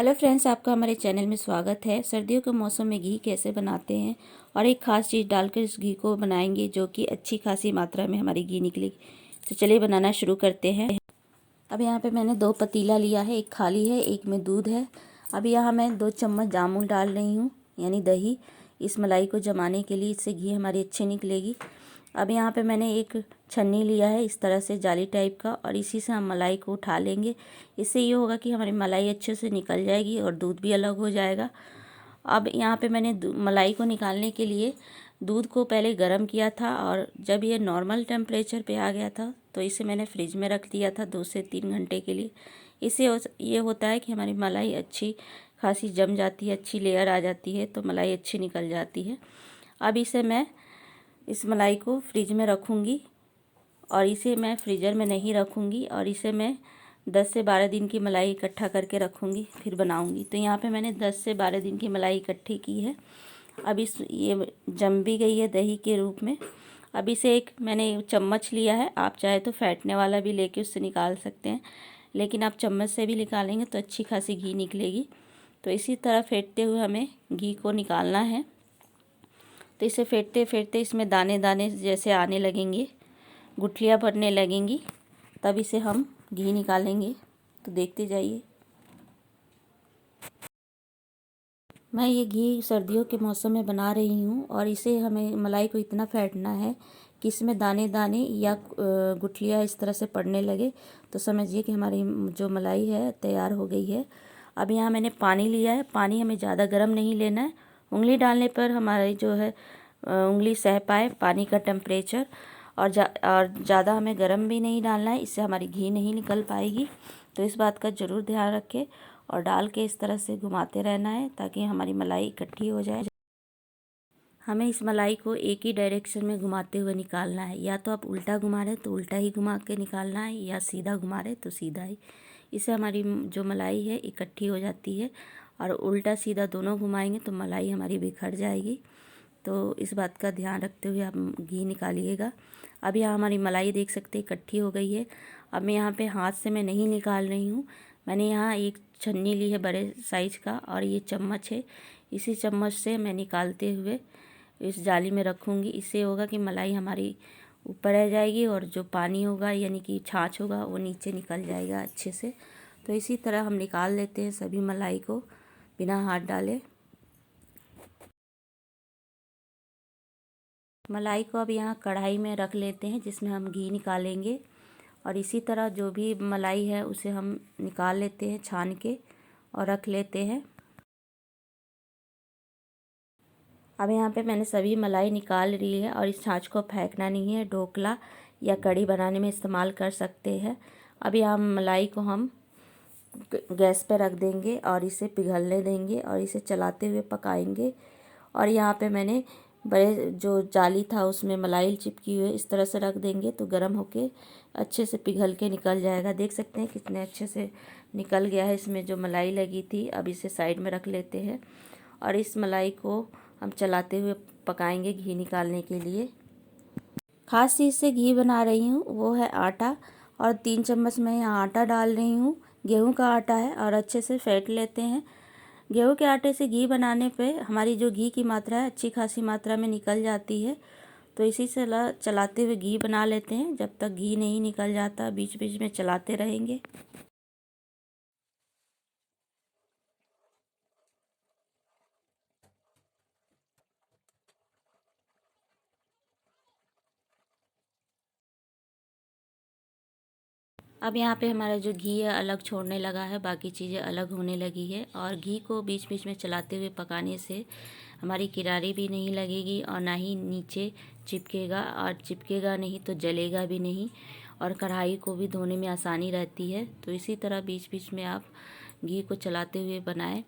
Hello friends, आपका हमारे channel में स्वागत है। सर्दियों के मौसम में घी कैसे बनाते हैं और एक ख़ास चीज़ डालकर इस घी को बनाएंगे जो कि अच्छी खासी मात्रा में हमारी घी निकलेगी। तो चलिए बनाना शुरू करते हैं। अब यहाँ पे मैंने 2 पतीला लिया है, एक खाली है, एक में दूध है। अब यहाँ मैं 2 चम्मच जामुन डाल रही हूँ, यानी दही, इस मलाई को जमाने के लिए। इससे घी हमारी अच्छी निकलेगी। अब यहाँ पे मैंने एक छन्नी लिया है, इस तरह से जाली टाइप का, और इसी से हम मलाई को उठा लेंगे। इससे ये होगा कि हमारी मलाई अच्छे से निकल जाएगी और दूध भी अलग हो जाएगा। अब यहाँ पे मैंने मलाई को निकालने के लिए दूध को पहले गर्म किया था, और जब ये नॉर्मल टेम्परेचर पे आ गया था तो इसे मैंने फ्रिज में रख दिया था 2 से 3 घंटे के लिए। इससे ये होता है कि हमारी मलाई अच्छी खासी जम जाती है, अच्छी लेयर आ जाती है, तो मलाई अच्छी निकल जाती है। अब इस मलाई को फ्रिज में रखूँगी, और इसे मैं फ्रीज़र में नहीं रखूँगी, और इसे मैं 10 से 12 दिन की मलाई इकट्ठा करके रखूँगी, फिर बनाऊँगी। तो यहाँ पे मैंने 10 से 12 दिन की मलाई इकट्ठी की है। अब ये जम भी गई है दही के रूप में। अब इसे एक मैंने चम्मच लिया है, आप चाहे तो फेंटने वाला भी लेके उससे निकाल सकते हैं, लेकिन आप चम्मच से भी निकालेंगे तो अच्छी खासी घी निकलेगी। तो इसी तरह फेंटते हुए हमें घी को निकालना है। तो इसे फेंटते फेंटते इसमें दाने दाने जैसे आने लगेंगे, गुठलियाँ भरने लगेंगी, तब इसे हम घी निकालेंगे। तो देखते जाइए। मैं ये घी सर्दियों के मौसम में बना रही हूँ, और इसे हमें मलाई को इतना फेंटना है कि इसमें दाने दाने या गुठलियाँ इस तरह से पड़ने लगे, तो समझिए कि हमारी जो मलाई है तैयार हो गई है। अब यहाँ मैंने पानी लिया है। पानी हमें ज़्यादा गर्म नहीं लेना है, उंगली डालने पर हमारी जो है उंगली सह पाए पानी का टेम्परेचर, और ज़्यादा हमें गर्म भी नहीं डालना है, इससे हमारी घी नहीं निकल पाएगी। तो इस बात का ज़रूर ध्यान रखें, और डाल के इस तरह से घुमाते रहना है ताकि हमारी मलाई इकट्ठी हो जाए। हमें इस मलाई को एक ही डायरेक्शन में घुमाते हुए निकालना है, या तो आप उल्टा घुमा रहे तो उल्टा ही घुमा के निकालना है, या सीधा घुमा रहे तो सीधा ही। इससे हमारी जो मलाई है इकट्ठी हो जाती है, और उल्टा सीधा दोनों घुमाएंगे तो मलाई हमारी बिखर जाएगी। तो इस बात का ध्यान रखते हुए आप घी निकालिएगा। अब यहाँ हमारी मलाई देख सकते हैं इकट्ठी हो गई है। अब मैं यहाँ पे हाथ से मैं नहीं निकाल रही हूँ, मैंने यहाँ एक छन्नी ली है बड़े साइज़ का, और ये चम्मच है, इसी चम्मच से मैं निकालते हुए इस जाली में रखूँगी। इससे होगा कि मलाई हमारी ऊपर रह जाएगी, और जो पानी होगा यानी कि छाछ होगा वो नीचे निकल जाएगा अच्छे से। तो इसी तरह हम निकाल लेते हैं सभी मलाई को बिना हाथ डाले। मलाई को अब यहाँ कढ़ाई में रख लेते हैं जिसमें हम घी निकालेंगे, और इसी तरह जो भी मलाई है उसे हम निकाल लेते हैं छान के और रख लेते हैं। अब यहाँ पे मैंने सभी मलाई निकाल ली है, और इस छाछ को फेंकना नहीं है, ढोकला या कढ़ी बनाने में इस्तेमाल कर सकते हैं। अब यहाँ मलाई को हम गैस पे रख देंगे और इसे पिघलने देंगे, और इसे चलाते हुए पकाएंगे। और यहाँ पे मैंने बड़े जो जाली था उसमें मलाई चिपकी हुई इस तरह से रख देंगे, तो गर्म होके अच्छे से पिघल के निकल जाएगा। देख सकते हैं कितने अच्छे से निकल गया है इसमें जो मलाई लगी थी। अब इसे साइड में रख लेते हैं, और इस मलाई को हम चलाते हुए पकाएंगे घी निकालने के लिए। खास चीज़ से घी बना रही हूँ वो है आटा, और 3 चम्मच मैं यहाँ आटा डाल रही हूँ। गेहूं का आटा है, और अच्छे से फेंट लेते हैं। गेहूं के आटे से घी बनाने पे हमारी जो घी की मात्रा है अच्छी खासी मात्रा में निकल जाती है। तो इसी से चलाते हुए घी बना लेते हैं। जब तक घी नहीं निकल जाता बीच बीच में चलाते रहेंगे। अब यहाँ पे हमारा जो घी है अलग छोड़ने लगा है, बाकी चीज़ें अलग होने लगी है। और घी को बीच बीच में चलाते हुए पकाने से हमारी किरारी भी नहीं लगेगी, और ना ही नीचे चिपकेगा, और चिपकेगा नहीं तो जलेगा भी नहीं, और कढ़ाई को भी धोने में आसानी रहती है। तो इसी तरह बीच बीच में आप घी को चलाते हुए बनाएं।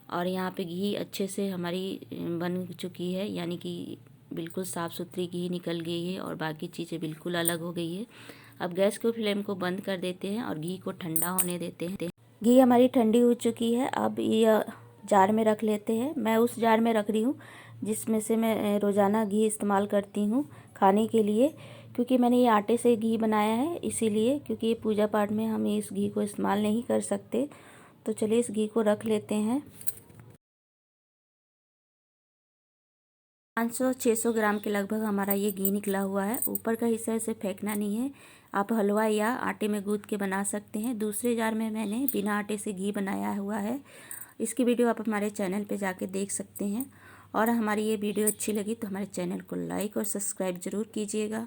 और यहाँ पे घी अच्छे से हमारी बन चुकी है, यानी कि बिल्कुल साफ़ सुथरी घी निकल गई है, और बाकी चीज़ें बिल्कुल अलग हो गई है। अब गैस के फ्लेम को बंद कर देते हैं और घी को ठंडा होने देते हैं। घी हमारी ठंडी हो चुकी है। अब ये जार में रख लेते हैं। मैं उस जार में रख रही हूँ जिसमें से मैं रोज़ाना घी इस्तेमाल करती हूँ खाने के लिए, क्योंकि मैंने ये आटे से घी बनाया है इसीलिए, क्योंकि ये पूजा पाठ में हम इस घी को इस्तेमाल नहीं कर सकते। तो चलिए इस घी को रख लेते हैं। 500-600 ग्राम के लगभग हमारा ये घी निकला हुआ है। ऊपर का हिस्सा इसे फेंकना नहीं है। आप हलवा या आटे में गूँथ के बना सकते हैं। दूसरे जार में मैंने बिना आटे से घी बनाया हुआ है। इसकी वीडियो आप हमारे चैनल पे जाके देख सकते हैं। और हमारी ये वीडियो अच्छी लगी तो हमारे चैनल को लाइक और सब्सक्राइब ज़रूर कीजिएगा।